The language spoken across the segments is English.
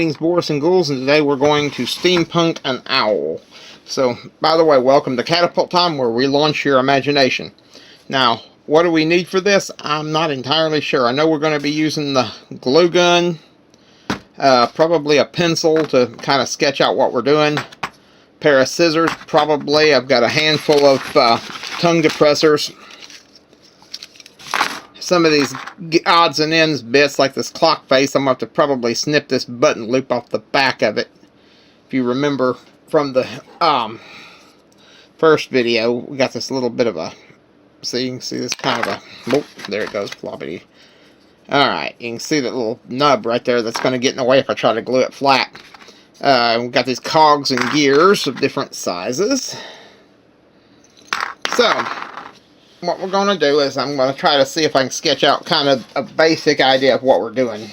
Greetings, Boris and Ghouls, and today we're going to steampunk an owl. So, by the way, welcome to Catapult Time, where we launch your imagination. Now, what do we need for this? I'm not entirely sure. I know we're going to be using the glue gun, probably a pencil to kind of sketch out what we're doing, pair of scissors, probably. I've got a handful of tongue depressors. Some of these odds and ends bits, like this clock face, I'm going to have to probably snip this button loop off the back of it. If you remember from the first video, we got this little bit of a, see, you can see this kind of a, oh, there it goes, floppity. Alright, you can see that little nub right there that's going to get in the way if I try to glue it flat. We've got these cogs and gears of different sizes. So, what we're going to do is I'm going to try to see if I can sketch out kind of a basic idea of what we're doing.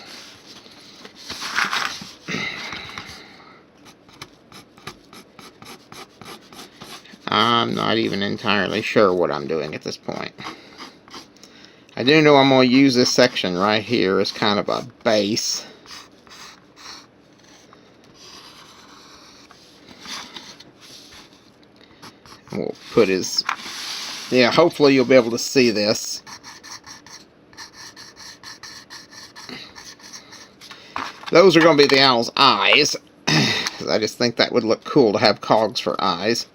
I'm not even entirely sure what I'm doing at this point. I do know I'm going to use this section right here as kind of a base. We'll put his... yeah, hopefully you'll be able to see this. Those are going to be the owl's eyes. I just think that would look cool to have cogs for eyes.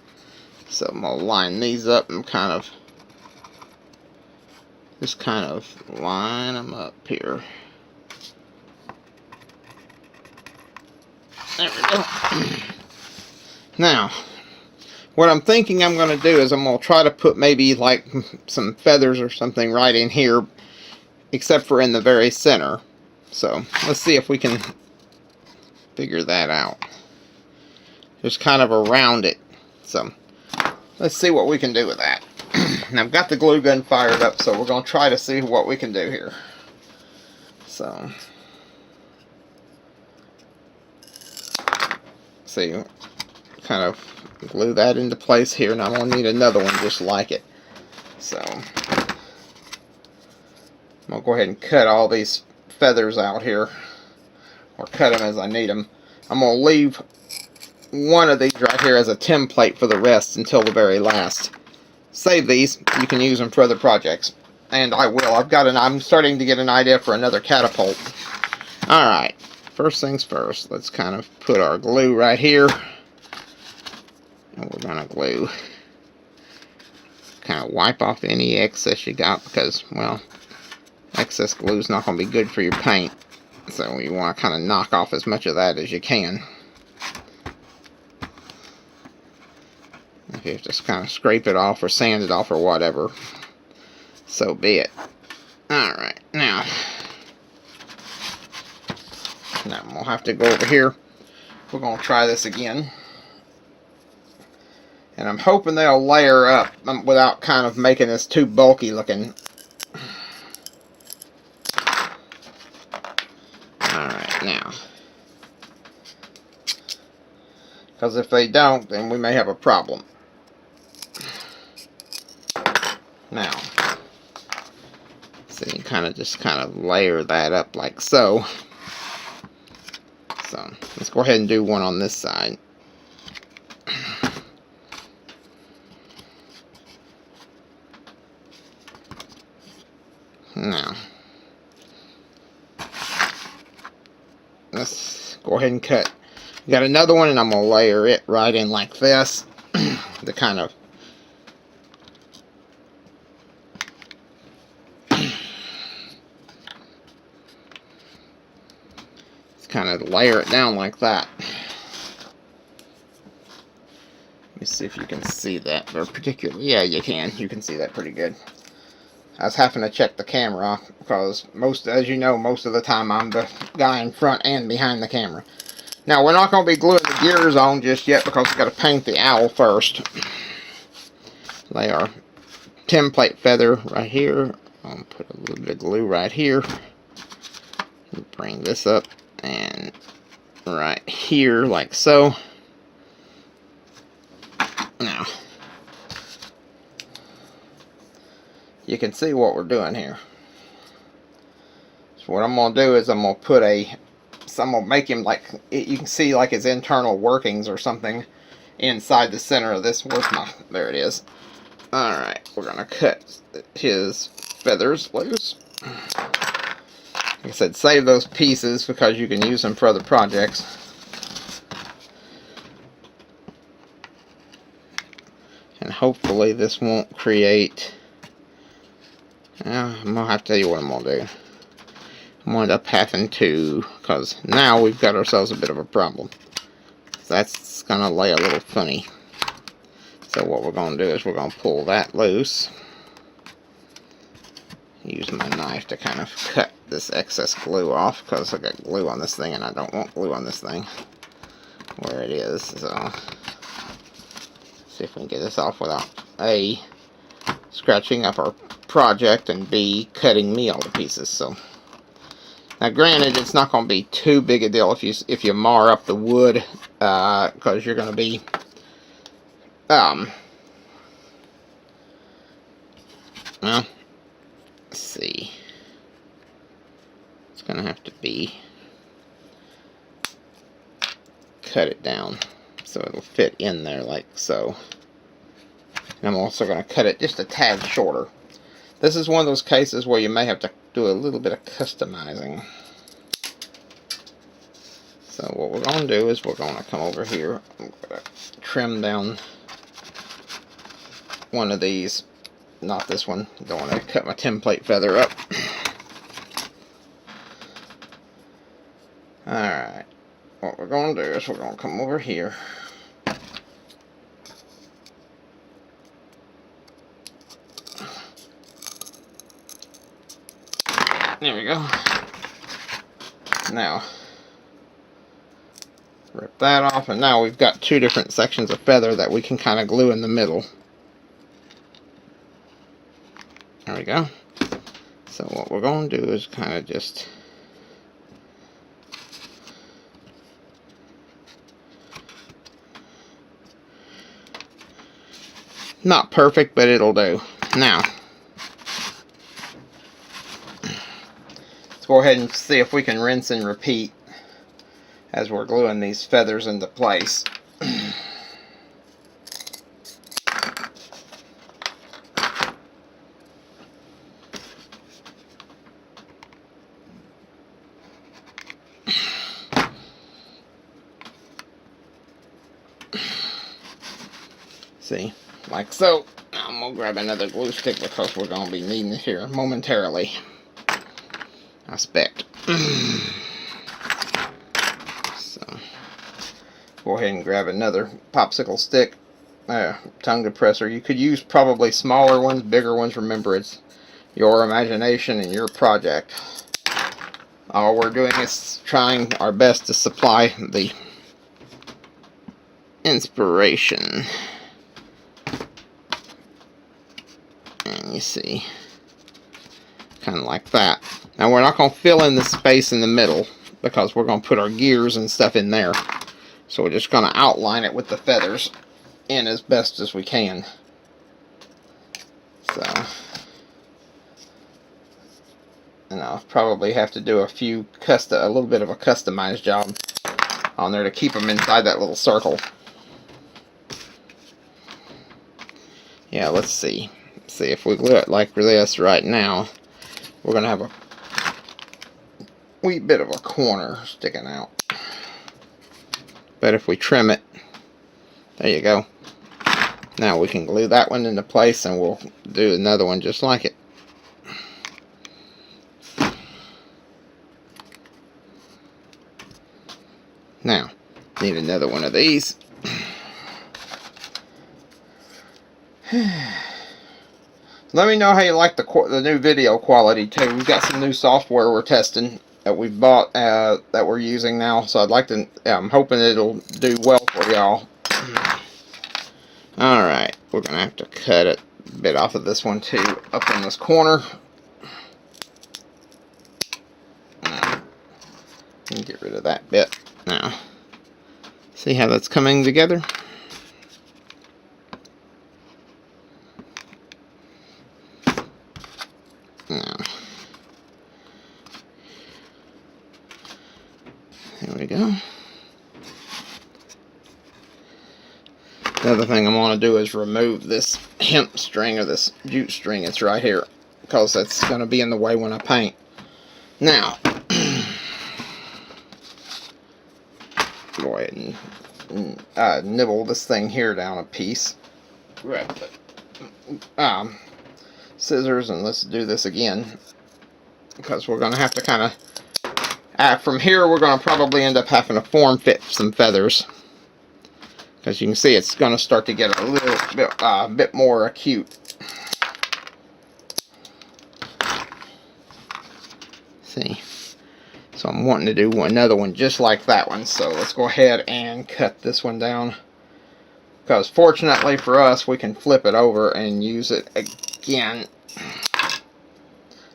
So I'm going to line these up and kind of... just kind of line them up here. There we go. Now, what I'm thinking I'm going to do is I'm going to try to put maybe like some feathers or something right in here, except for in the very center. So let's see if we can figure that out. Just kind of around it. So let's see what we can do with that. Now I've got the glue gun fired up, so we're going to try to see what we can do here. So, see, kind of glue that into place here, and I'm going to need another one just like it. So, I'm going to go ahead and cut all these feathers out here, or cut them as I need them. I'm going to leave one of these right here as a template for the rest until the very last. Save these, you can use them for other projects. And I will. I'm starting to get an idea for another catapult. Alright, first things first, let's kind of put our glue right here. And we're going to glue. Kind of wipe off any excess you got because, well, excess glue is not going to be good for your paint. So you want to kind of knock off as much of that as you can. If you just kind of scrape it off or sand it off or whatever, so be it. Alright, now we'll have to go over here. We're going to try this again. And I'm hoping they'll layer up without kind of making this too bulky looking. Alright, now. Because if they don't, then we may have a problem. Now, so you just kind of layer that up like so. So, let's go ahead and do one on this side. Now, let's go ahead and cut. Got another one, and I'm going to layer it right in like this. To kind of layer it down like that. Let me see if you can see that. Or particularly, yeah, you can. You can see that pretty good. I was having to check the camera because as you know, most of the time I'm the guy in front and behind the camera. Now, we're not going to be gluing the gears on just yet because we've got to paint the owl first. Lay our template feather right here. I'll put a little bit of glue right here. Bring this up and right here like so. Now, you can see what we're doing here. So what I'm going to do is I'm going to put a So I'm gonna make him like, you can see like his internal workings or something inside the center of this. Where's my, there it is. Alright, we're gonna cut his feathers loose. Like I said, save those pieces because you can use them for other projects. And hopefully this won't create... I'm going to have to tell you what I'm going to do. I'm going to end up having to... Because now we've got ourselves a bit of a problem. That's going to lay a little funny. So what we're going to do is we're going to pull that loose. Use my knife to kind of cut this excess glue off. Because I got glue on this thing and I don't want glue on this thing. Where it is. So... see if we can get this off without A, scratching up our project, and B, cutting me all to pieces. So now granted, it's not going to be too big a deal if you mar up the wood, because you're going to be well, let's see, it's going to have to be cut it down so it'll fit in there like so. And I'm also going to cut it just a tad shorter. This is one of those cases where you may have to do a little bit of customizing. So what we're going to do is we're going to come over here. I'm going to trim down one of these. Not this one. Don't want to cut my template feather up. Alright. What we're going to do is we're going to come over here. There we go. Now, rip that off, and now we've got two different sections of feather that we can kind of glue in the middle. There we go. So what we're going to do is kind of just not perfect, but it'll do. Now, let's go ahead and see if we can rinse and repeat as we're gluing these feathers into place. See, like so. I'm going to grab another glue stick because we're going to be needing it here momentarily. I expect. So, go ahead and grab another popsicle stick, tongue depressor. You could use probably smaller ones, bigger ones. Remember, it's your imagination and your project. All we're doing is trying our best to supply the inspiration. And you see, kind of like that. Now we're not going to fill in the space in the middle because we're going to put our gears and stuff in there. So we're just going to outline it with the feathers in as best as we can. So, and I'll probably have to do a little bit of a customized job on there to keep them inside that little circle. Yeah, let's see. See if we glue it like this right now, we're going to have a wee bit of a corner sticking out. But if we trim it, there you go. Now we can glue that one into place and we'll do another one just like it. Now, need another one of these. Let me know how you like the new video quality too. We've got some new software we're testing that we've bought that we're using now. So I'd like to. I'm hoping it'll do well for y'all. All right, we're gonna have to cut a bit off of this one too, up in this corner. Now, get rid of that bit. Now, see how that's coming together? The other thing I'm going to do is remove this hemp string, or this jute string. It's right here, because that's going to be in the way when I paint. Now, go ahead and nibble this thing here down a piece. Grab the scissors, and let's do this again, because we're going to have to kind of, from here we're going to probably end up having to form fit some feathers, because you can see it's going to start to get a little bit more acute. See, so I'm wanting to do another one just like that one, so let's go ahead and cut this one down, because fortunately for us we can flip it over and use it again,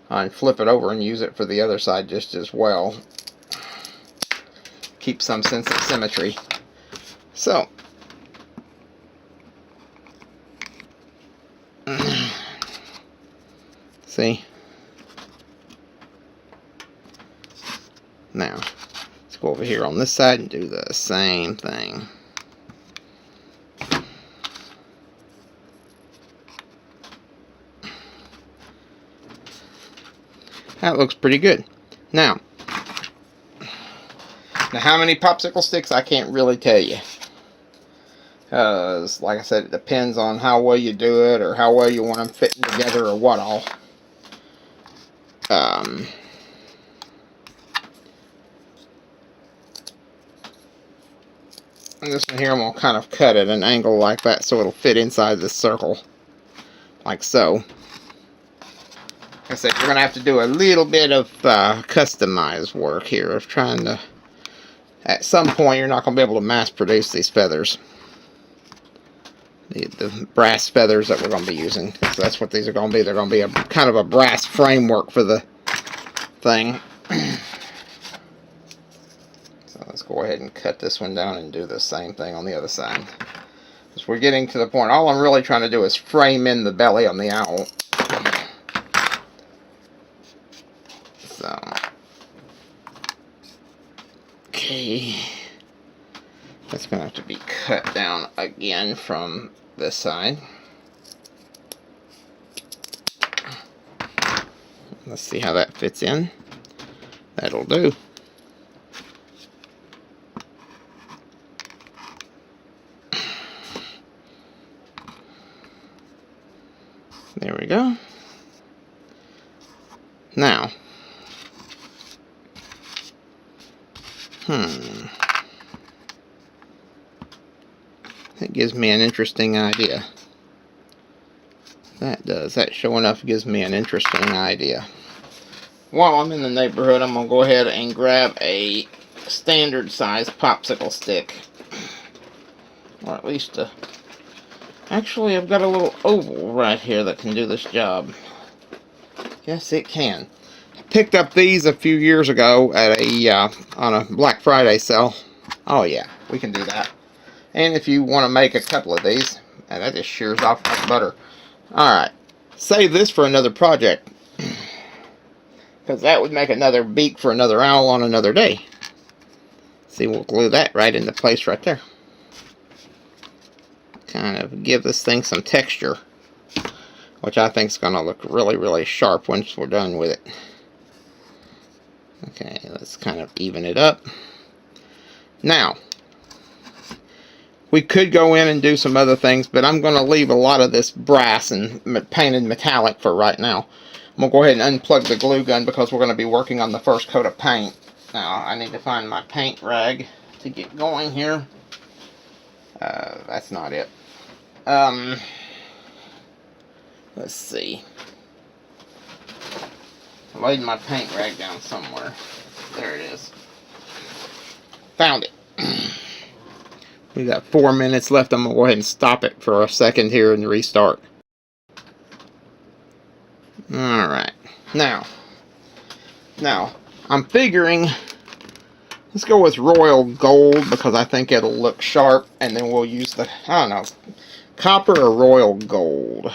and flip it over and use it for the other side just as well. Keep some sense of symmetry. So see, now let's go over here on this side and do the same thing. That looks pretty good. Now how many popsicle sticks, I can't really tell you. Because, like I said, it depends on how well you do it, or how well you want them fitting together, or what all. And this one here, I'm going to kind of cut at an angle like that, so it'll fit inside this circle. Like so. Like I said, you're going to have to do a little bit of customized work here, of trying to, at some point, you're not going to be able to mass produce these feathers. The brass feathers that we're going to be using. So that's what these are going to be. They're going to be a kind of a brass framework for the thing. So let's go ahead and cut this one down and do the same thing on the other side. Because we're getting to the point, all I'm really trying to do is frame in the belly on the owl. So, okay. That's going to have to be cut down again from this side. Let's see how that fits in. That'll do. There we go. Now, that gives me an interesting idea. That does. That sure enough gives me an interesting idea. While I'm in the neighborhood, I'm going to go ahead and grab a standard size popsicle stick. Or at least a... Actually, I've got a little oval right here that can do this job. Yes, it can. I picked up these a few years ago at on a Black Friday sale. Oh yeah, we can do that. And if you want to make a couple of these, and that just shears off like butter. Alright, save this for another project. Because that would make another beak for another owl on another day. See, we'll glue that right into place right there. Kind of give this thing some texture, which I think is going to look really, really sharp once we're done with it. Okay, let's kind of even it up. Now, we could go in and do some other things, but I'm going to leave a lot of this brass and painted metallic for right now. I'm going to go ahead and unplug the glue gun because we're going to be working on the first coat of paint. Now, I need to find my paint rag to get going here. That's not it. Let's see. I laid my paint rag down somewhere. There it is. Found it. We got 4 minutes left. I'm going to go ahead and stop it for a second here and restart. Alright. Now, I'm figuring, let's go with royal gold because I think it'll look sharp, and then we'll use the, I don't know, copper or royal gold.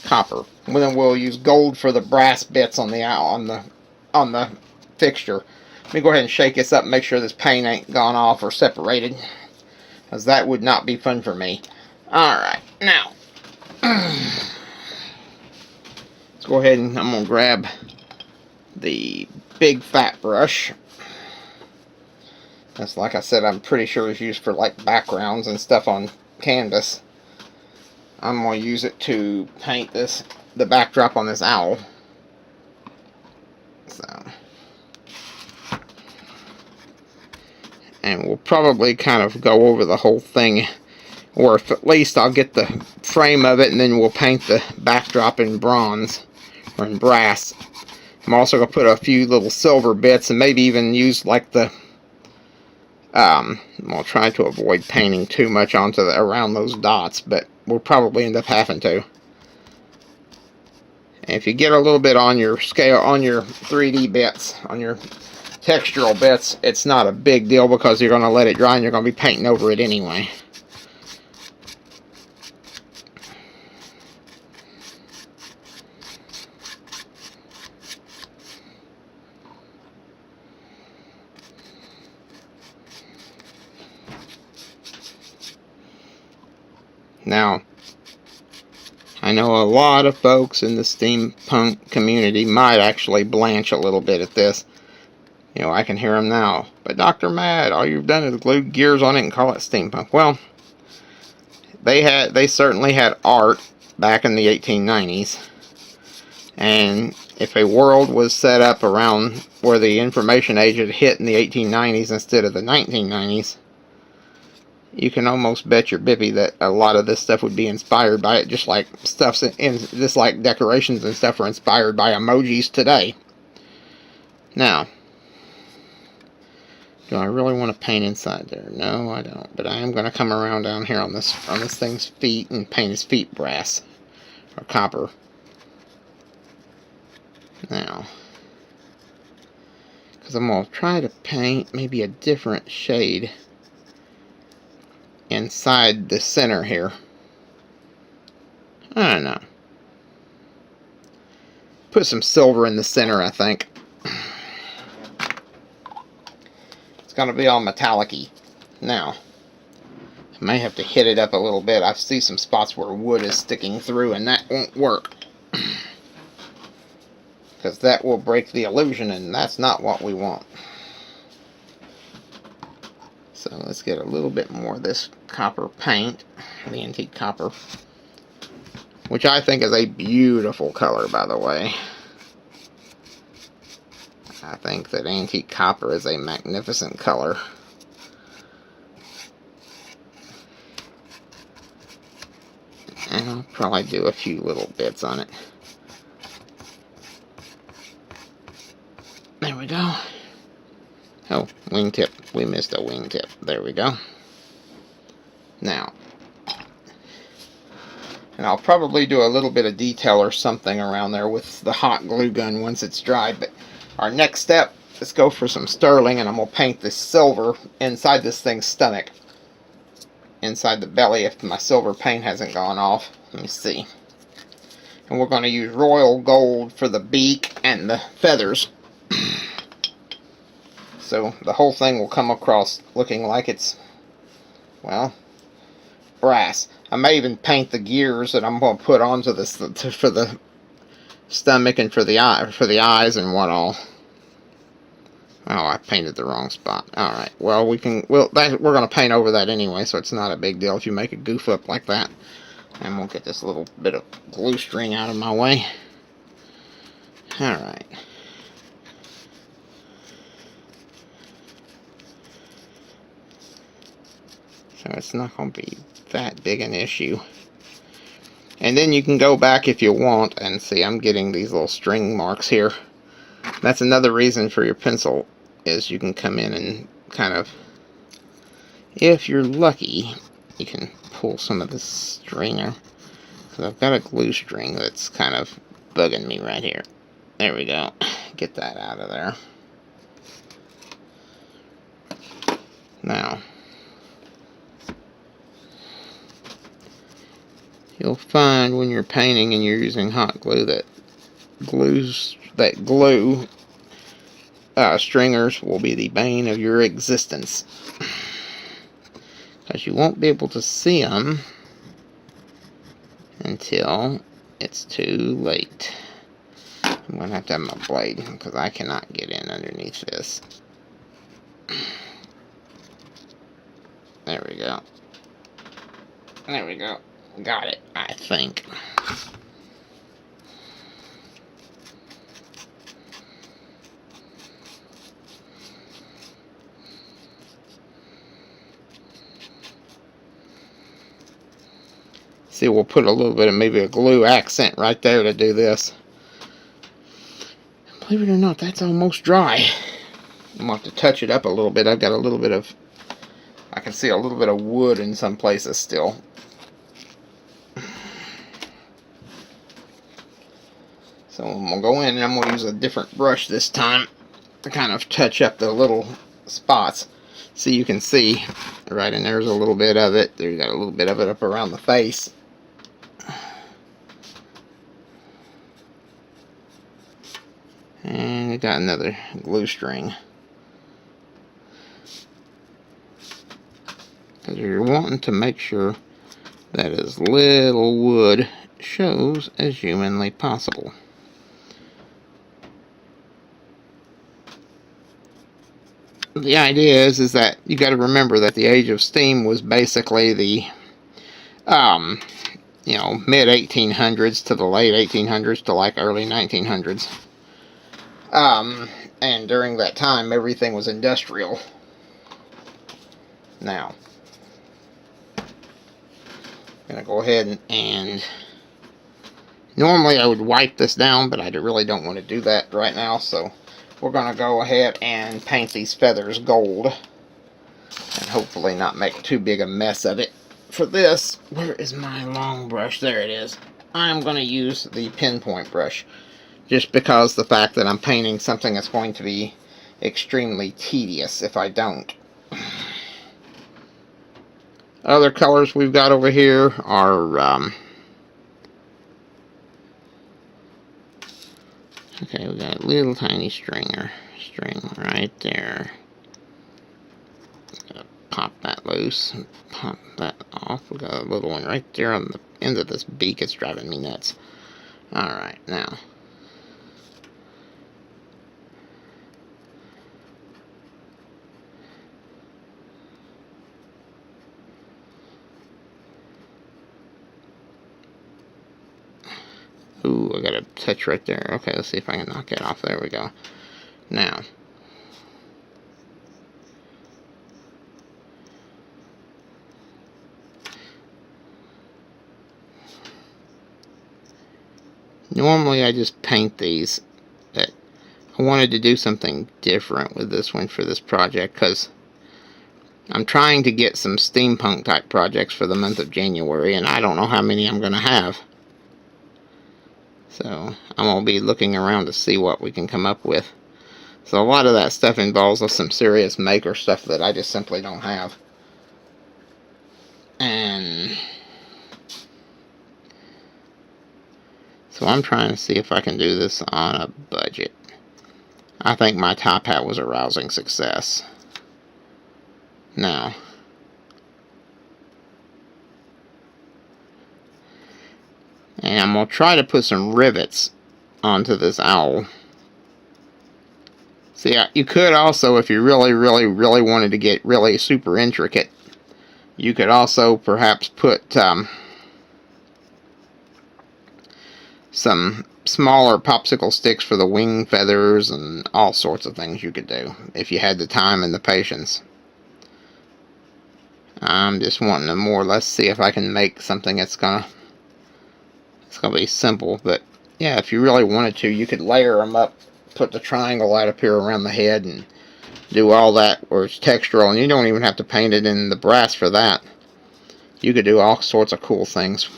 Copper. And then we'll use gold for the brass bits on the fixture. Let me go ahead and shake this up and make sure this paint ain't gone off or separated. because that would not be fun for me. Alright, now, let's go ahead and I'm going to grab the big fat brush. That's, like I said, I'm pretty sure is used for like backgrounds and stuff on canvas. I'm going to use it to paint the backdrop on this owl. So, and we'll probably kind of go over the whole thing, or if at least I'll get the frame of it, and then we'll paint the backdrop in bronze or in brass. I'm also going to put a few little silver bits, and maybe even use like the I'll try to avoid painting too much onto around those dots, but we'll probably end up having to. And if you get a little bit on your scale, on your 3D bits, on your textural bits, it's not a big deal because you're going to let it dry and you're going to be painting over it anyway. Now, I know a lot of folks in the steampunk community might actually blanch a little bit at this. You know, I can hear them now. But Dr. Mad, all you've done is glue gears on it and call it steampunk. Well, they certainly had art back in the 1890s. And if a world was set up around where the information age had hit in the 1890s instead of the 1990s, you can almost bet your bippy that a lot of this stuff would be inspired by it, just like just like decorations and stuff are inspired by emojis today. Now, do I really want to paint inside there? No, I don't. But I am going to come around down here on this thing's feet and paint his feet brass or copper. Now, because I'm going to try to paint maybe a different shade inside the center here. I don't know. Put some silver in the center, I think. It's going to be all metallic-y. Now, I may have to hit it up a little bit. I see some spots where wood is sticking through, and that won't work. Because that will break the illusion, and that's not what we want. So let's get a little bit more of this copper paint, the antique copper, which I think is a beautiful color, by the way. I think that antique copper is a magnificent color. And I'll probably do a few little bits on it. There we go. Oh, wingtip. We missed a wingtip. There we go. Now, and I'll probably do a little bit of detail or something around there with the hot glue gun once it's dried. But our next step, let's go for some sterling, and I'm going to paint this silver inside this thing's stomach. Inside the belly, if my silver paint hasn't gone off. Let me see. And we're going to use royal gold for the beak and the feathers. So the whole thing will come across looking like it's, well, brass. I may even paint the gears that I'm going to put onto this for the stomach and for the eyes and what all. Oh, I painted the wrong spot. All right. Well, we're going to paint over that anyway, so it's not a big deal if you make a goof up like that. And we'll get this little bit of glue string out of my way. All right. So it's not going to be that big an issue. And then you can go back if you want and see I'm getting these little string marks here. That's another reason for your pencil, is you can come in and kind of, if you're lucky, you can pull some of this stringer. So I've got a glue string that's kind of bugging me right here. There we go. Get that out of there. Now, you'll find when you're painting and you're using hot glue that glue stringers will be the bane of your existence. because you won't be able to see them until it's too late. I'm going to have my blade because I cannot get in underneath this. There we go. There we go. Got it, I think. See, we'll put a little bit of maybe a glue accent right there to do this. Believe it or not, that's almost dry. I'm going to have to touch it up a little bit. I've got a little bit of, I can see a little bit of wood in some places still. So I'm going to go in and I'm going to use a different brush this time to kind of touch up the little spots. So you can see, right in there's a little bit of it. There's got a little bit of it up around the face. And we got another glue string. Because you're wanting to make sure that as little wood shows as humanly possible. The idea is that you got to remember that the age of steam was basically the you know, mid 1800s to the late 1800s to like early 1900s. And during that time, everything was industrial. Now, I'm going to go ahead and normally I would wipe this down, but I really don't want to do that right now, so we're going to go ahead and paint these feathers gold and hopefully not make too big a mess of it. For this, where is my long brush? There it is. I'm going to use the pinpoint brush, just because the fact that I'm painting something that's going to be extremely tedious if I don't. Other colors we've got over here are okay, we got a little tiny string right there. Gotta pop that loose and pop that off. We got a little one right there on the end of this beak. It's driving me nuts. Alright, now ooh, I got a touch right there. Okay, let's see if I can knock it off. There we go. Now, normally I just paint these, but I wanted to do something different with this one for this project because I'm trying to get some steampunk type projects for the month of January, and I don't know how many I'm going to have. So I'm going to be looking around to see what we can come up with. So a lot of that stuff involves some serious maker stuff that I just simply don't have. And so I'm trying to see if I can do this on a budget. I think my top hat was a rousing success. Now, and I'm going to try to put some rivets onto this owl. See, you could also, if you really wanted to get really super intricate, you could also perhaps put some smaller popsicle sticks for the wing feathers and all sorts of things you could do if you had the time and the patience. I'm just wanting to more or less see if I can make something that's gonna be simple, but yeah, if you really wanted to, you could layer them up, put the triangle right up here around the head and do all that where it's textural, and you don't even have to paint it in the brass for that. You could do all sorts of cool things.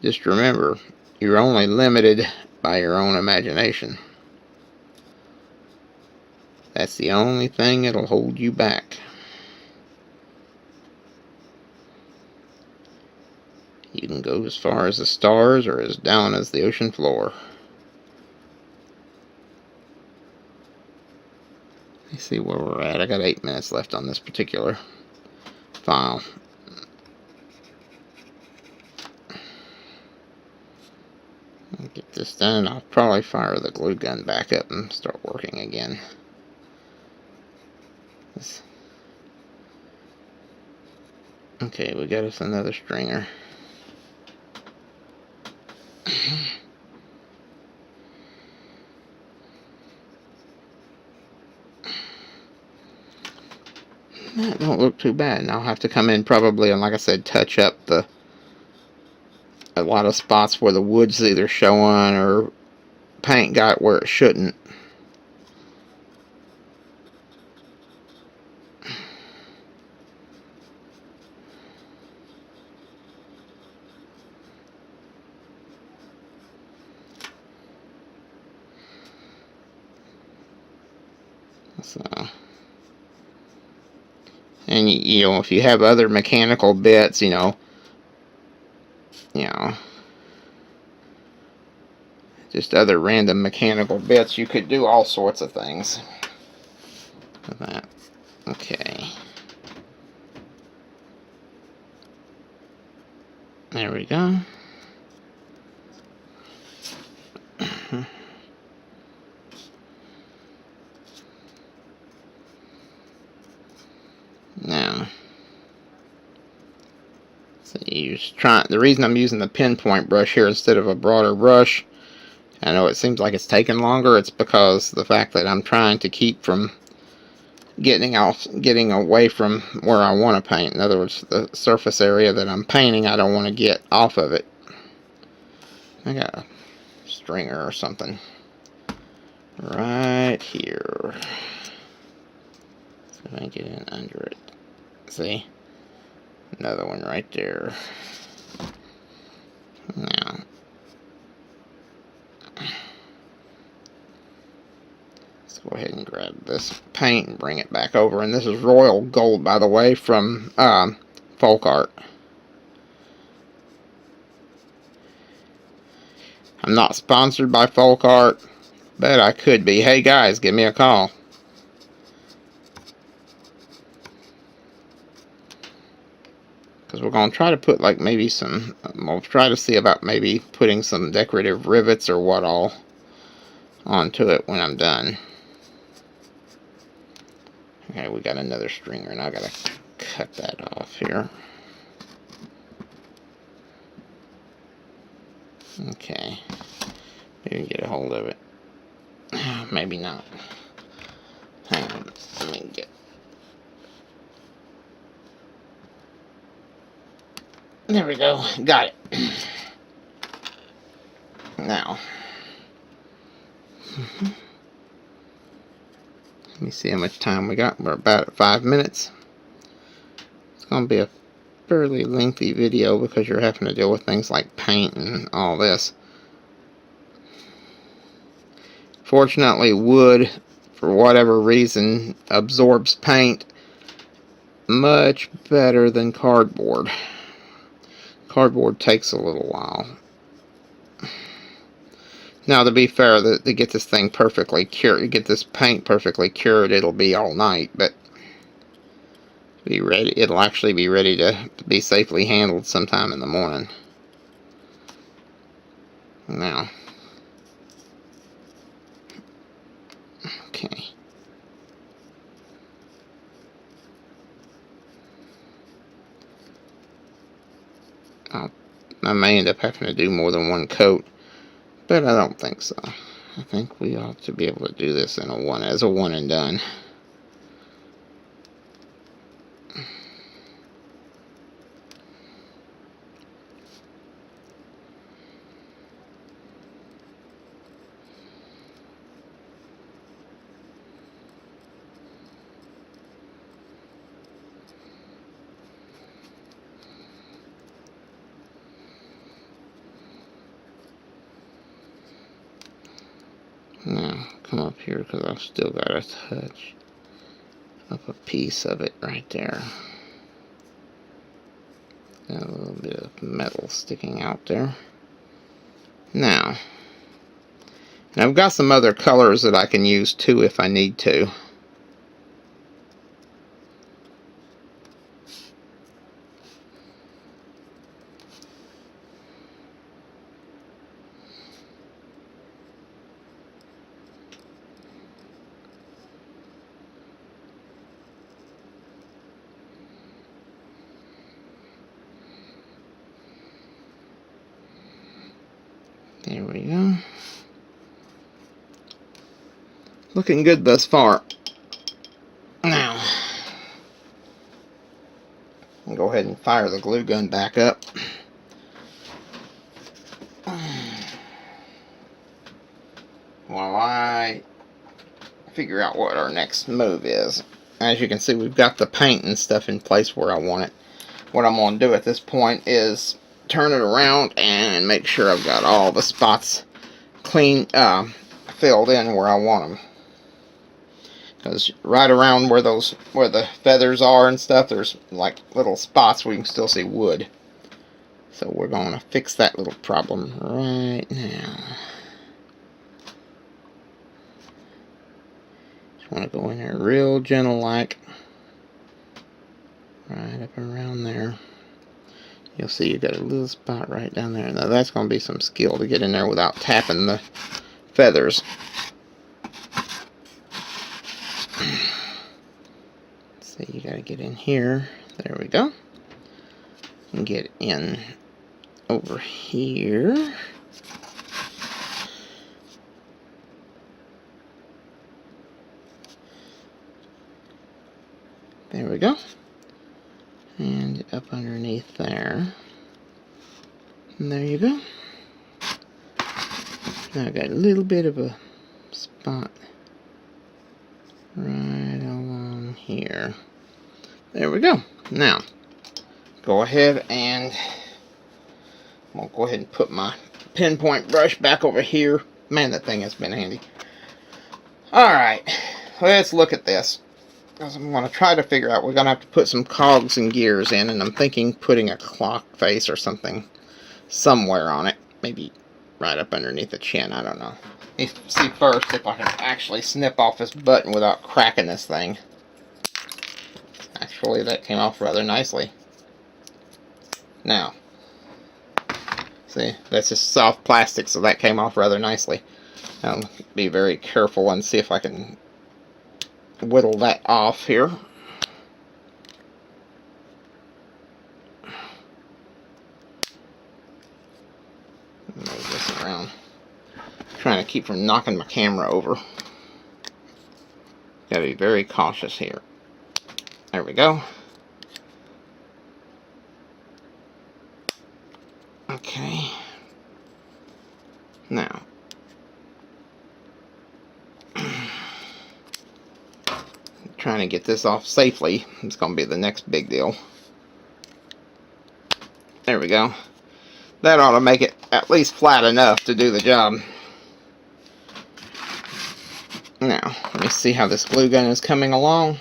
Just remember, you're only limited by your own imagination. That's the only thing that'll hold you back. You can go as far as the stars or as down as the ocean floor. Let's see where we're at. I got 8 minutes left on this particular file. Get this done. I'll probably fire the glue gun back up and start working again. Okay, we got us another stringer. That don't look too bad. And I'll have to come in probably and, like I said, touch up a lot of spots where the wood's either showing or paint got where it shouldn't. So, and you know, if you have other mechanical bits, you know, just other random mechanical bits, you could do all sorts of things with that. Okay. There we go. Now, so the reason I'm using the pinpoint brush here instead of a broader brush, I know it seems like it's taking longer, it's because the fact that I'm trying to keep from getting away from where I want to paint. In other words, the surface area that I'm painting, I don't want to get off of it. I got a stringer or something right here. See if I can get in under it. See? Another one right there. Now, let's go ahead and grab this paint and bring it back over. And this is Royal Gold, by the way, from Folk Art. I'm not sponsored by Folk Art, but I could be. Hey guys, give me a call. Because we're going to try to put like maybe some, we'll try to see about maybe putting some decorative rivets or what all onto it when I'm done. Okay, we got another stringer and I got to cut that off here. Okay, maybe get a hold of it. Maybe not. Hang on, let me get. There we go, got it. Now, let me see how much time we got. We're about at 5 minutes. It's going to be a fairly lengthy video because you're having to deal with things like paint and all this. Fortunately, wood, for whatever reason, absorbs paint much better than cardboard. Cardboard takes a little while. Now, to be fair, to get this thing perfectly cured, get this paint perfectly cured, it'll be all night, but be ready. It'll actually be ready to be safely handled sometime in the morning. Now, okay. I may end up having to do more than one coat, but I don't think so. I think we ought to be able to do this in as a one and done. Now, come up here because I've still got to touch up a piece of it right there. Got a little bit of metal sticking out there. Now, and I've got some other colors that I can use too if I need to. looking good thus far. Now, I'll go ahead and fire the glue gun back up. While I figure out what our next move is. As you can see, we've got the paint and stuff in place where I want it. What I'm going to do at this point is turn it around and make sure I've got all the spots clean, filled in where I want them. Because right around where the feathers are and stuff, there's like little spots where you can still see wood. So we're going to fix that little problem right now. Just want to go in there real gentle like. Right up around there. You'll see you got a little spot right down there. Now that's going to be some skill to get in there without tapping the feathers. See, you got to get in here. There we go. And get in over here. There we go. And up underneath there. And there you go. Now I got a little bit of a spot right along here. There we go. Now, go ahead and I'll go ahead and put my pinpoint brush back over here. Man, that thing has been handy. Alright, let's look at this. Because I'm going to try to figure out, we're going to have to put some cogs and gears in, and I'm thinking putting a clock face or something somewhere on it. Maybe right up underneath the chin, I don't know. Let me see first if I can actually snip off this button without cracking this thing. Actually, that came off rather nicely. Now, see, that's just soft plastic, so that came off rather nicely. I'll be very careful and see if I can whittle that off here. Move this around. Trying to keep from knocking my camera over. Gotta be very cautious here. There we go. Okay. Now, trying to get this off safely is going to be the next big deal. There we go. That ought to make it at least flat enough to do the job. Now, let me see how this glue gun is coming along.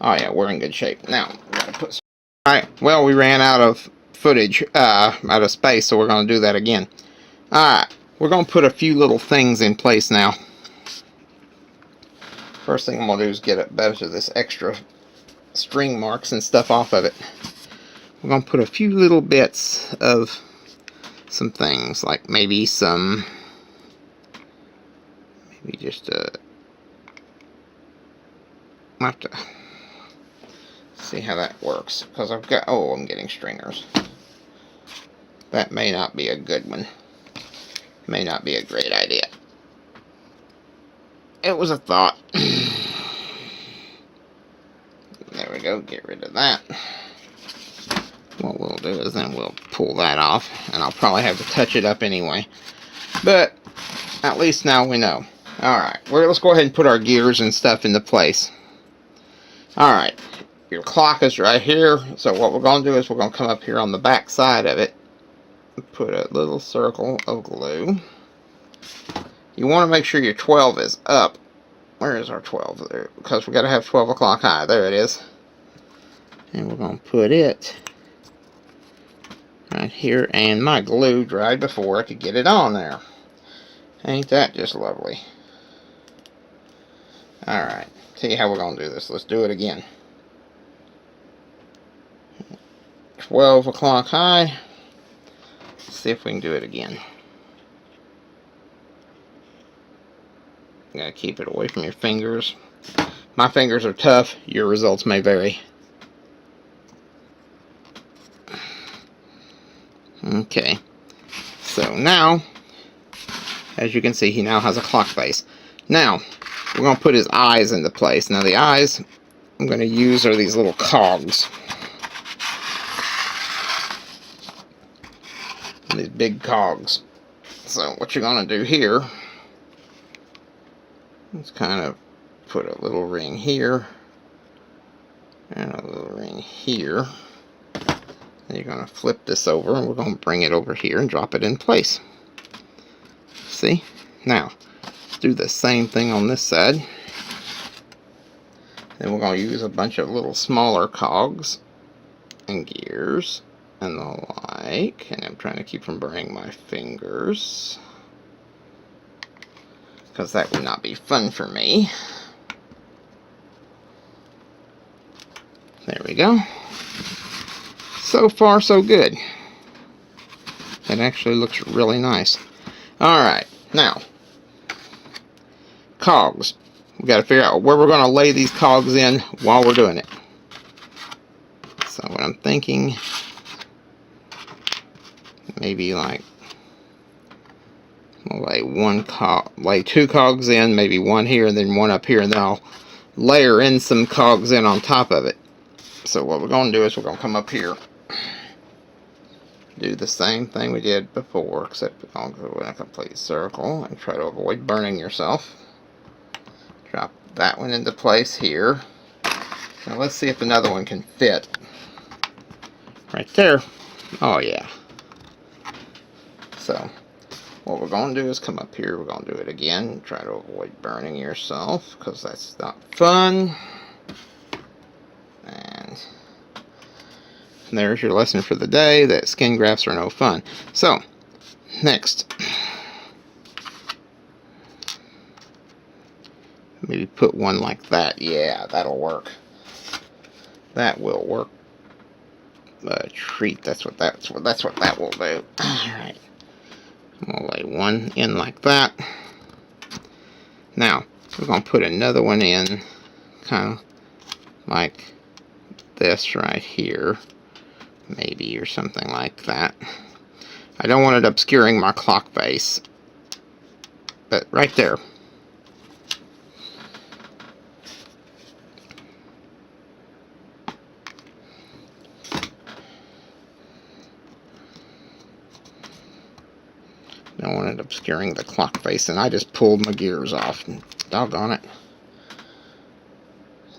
Oh yeah, we're in good shape. Now, we're going to put some... Alright, well, we ran out of footage, out of space, so we're going to do that again. Alright, we're going to put a few little things in place now. First thing I'm going to do is get a bunch of this extra string marks and stuff off of it. We're going to put a few little bits of some things, like maybe some, maybe just I'll have to see how that works, because I've got, oh, I'm getting stringers. That may not be a good one. May not be a great idea. It was a thought. There we go, get rid of that. What we'll do is then we'll pull that off, and I'll probably have to touch it up anyway. But at least now we know. Alright, let's go ahead and put our gears and stuff into place. Alright, your clock is right here, so what we're going to do is we're going to come up here on the back side of it, put a little circle of glue. You want to make sure your 12 is up. Where is our 12 there? Because we got to have 12 o'clock high. There it is. And we're going to put it right here. And my glue dried before I could get it on there. Ain't that just lovely? Alright. Tell you how we're going to do this. Let's do it again. 12 o'clock high. Let's see if we can do it again. You gotta keep it away from your fingers. My fingers are tough. Your results may vary. Okay. So now, as you can see, he now has a clock face. Now, we're going to put his eyes into place. Now the eyes I'm going to use are these little cogs. These big cogs. So what you're going to do here is kind of put a little ring here and a little ring here. And you're going to flip this over, and we're going to bring it over here and drop it in place. See? Now, do the same thing on this side. Then we're going to use a bunch of little smaller cogs and gears and the like. And I'm trying to keep from burning my fingers, because that would not be fun for me. There we go. So far, so good. It actually looks really nice. Alright, now, cogs. We've got to figure out where we're going to lay these cogs in while we're doing it. So what I'm thinking, maybe like, I'll lay two cogs in, maybe one here and then one up here, and then I'll layer in some cogs in on top of it. So what we're going to do is we're going to come up here, do the same thing we did before, except we're going to go in a complete circle and try to avoid burning yourself. Drop that one into place here. Now let's see if another one can fit. Right there. Oh yeah. So what we're going to do is come up here, we're going to do it again, and try to avoid burning yourself, because that's not fun. And there's your lesson for the day, that skin grafts are no fun. So, next, maybe put one like that. Yeah, that'll work. That will work. A treat. That's what that will do. All right. We'll lay one in like that. Now we're going to put another one in, kind of like this right here, maybe, or something like that. I don't want it obscuring my clock face, but right there. Don't want it obscuring the clock face, and I just pulled my gears off. Doggone it.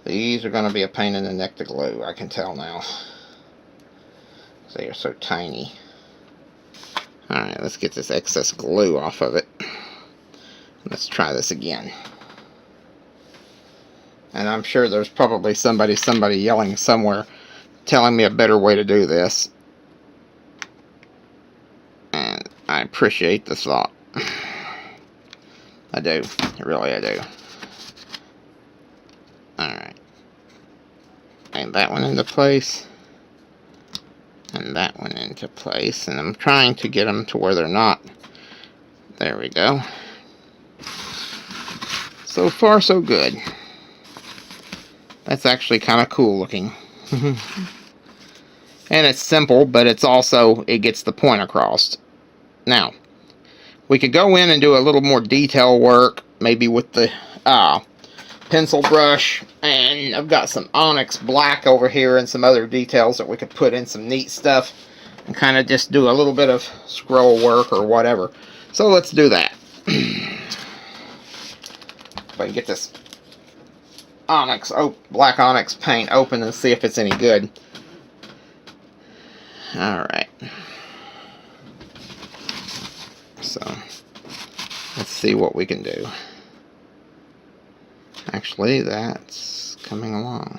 These are going to be a pain in the neck to glue, I can tell now. They are so tiny. Alright, let's get this excess glue off of it. Let's try this again. And I'm sure there's probably somebody yelling somewhere telling me a better way to do this. And I appreciate the thought. I do. Really, I do. Alright. And that one into place. And that one into place. And I'm trying to get them to where they're not. There we go. So far, so good. That's actually kind of cool looking. And it's simple, but it's also, it gets the point across. Now, we could go in and do a little more detail work, maybe with the pencil brush, and I've got some onyx black over here and some other details that we could put in some neat stuff and kind of just do a little bit of scroll work or whatever. So let's do that. If I can get this black onyx paint open and see if it's any good. Alright. So, let's see what we can do. Actually, that's coming along.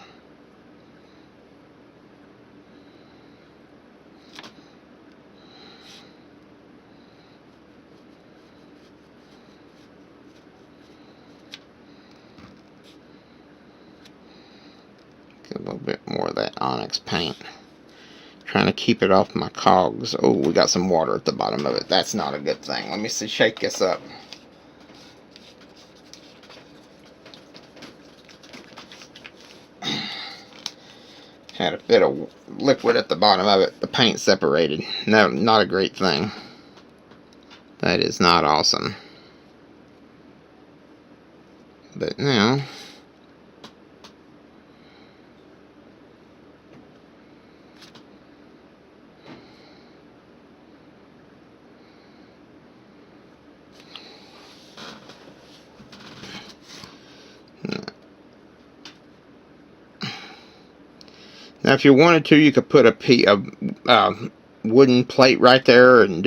Get a little bit more of that onyx paint. Trying to keep it off my cogs. Oh, we got some water at the bottom of it. That's not a good thing. Let me see, shake this up. Had a bit of liquid at the bottom of it. The paint separated. No, not a great thing. That is not awesome. But now, if you wanted to, you could put a wooden plate right there and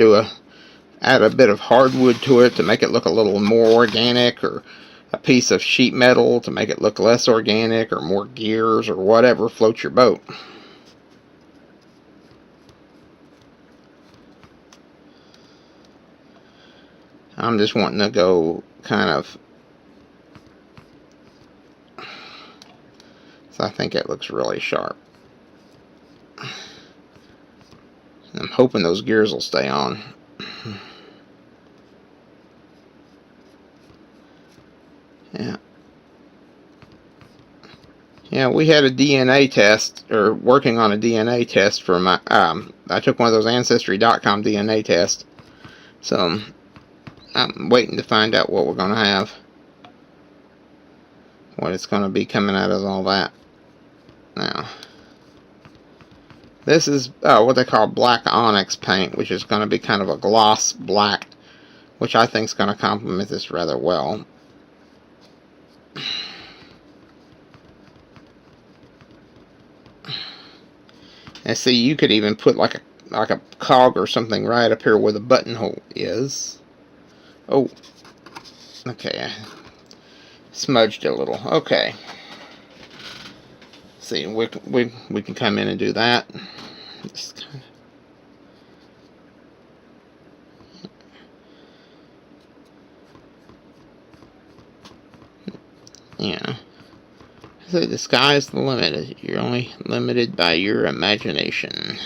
add a bit of hardwood to it to make it look a little more organic, or a piece of sheet metal to make it look less organic, or more gears, or whatever floats your boat. I'm just wanting to go kind of, so I think it looks really sharp. I'm hoping those gears will stay on. Yeah, we had a DNA test, or working on a DNA test for my, I took one of those Ancestry.com DNA tests. So, I'm waiting to find out what we're going to have. What it's going to be coming out of all that. Now, this is what they call black onyx paint, which is going to be kind of a gloss black, which I think is going to complement this rather well. And see, you could even put like a cog or something right up here where the buttonhole is. Oh, okay, I smudged it a little. Okay, see, we can come in and do that. Just kind of, yeah. So the sky's the limit. You're only limited by your imagination.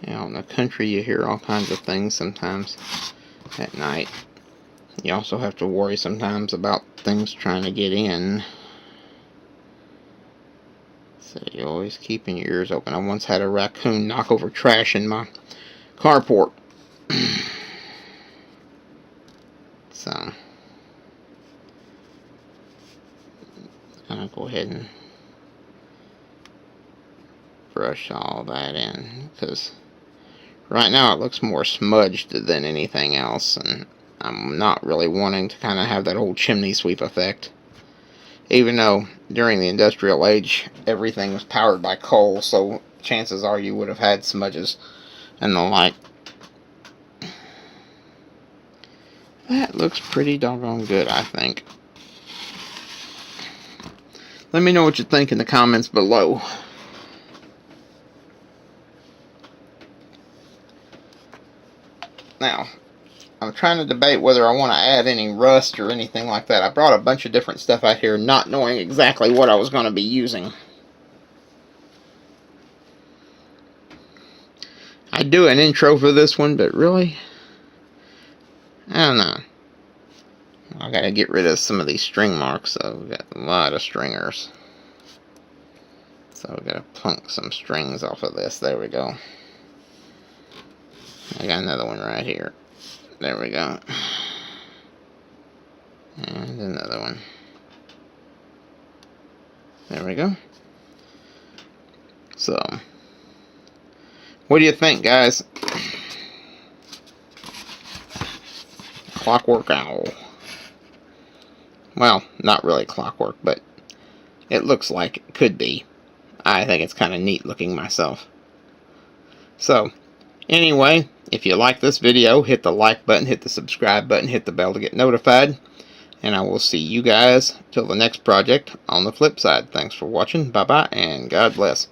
Out in the country, you hear all kinds of things sometimes at night. You also have to worry sometimes about things trying to get in. So you're always keeping your ears open. I once had a raccoon knock over trash in my carport. So, I'm going to go ahead and brush all that in, because right now it looks more smudged than anything else, and I'm not really wanting to kind of have that old chimney sweep effect. Even though during the industrial age everything was powered by coal, so chances are you would have had smudges and the like. That looks pretty doggone good, I think. Let me know what you think in the comments below. Now, I'm trying to debate whether I want to add any rust or anything like that. I brought a bunch of different stuff out here, not knowing exactly what I was going to be using. I'd do an intro for this one, but really, I don't know. I gotta get rid of some of these string marks, so we've got a lot of stringers. So we've got to plunk some strings off of this. There we go. I got another one right here. There we go. And another one. There we go. So, what do you think, guys? Clockwork owl. Well, not really clockwork, but it looks like it could be. I think it's kind of neat looking myself. So, anyway, if you like this video, hit the like button, hit the subscribe button, hit the bell to get notified. And I will see you guys till the next project on the flip side. Thanks for watching. Bye-bye, and God bless.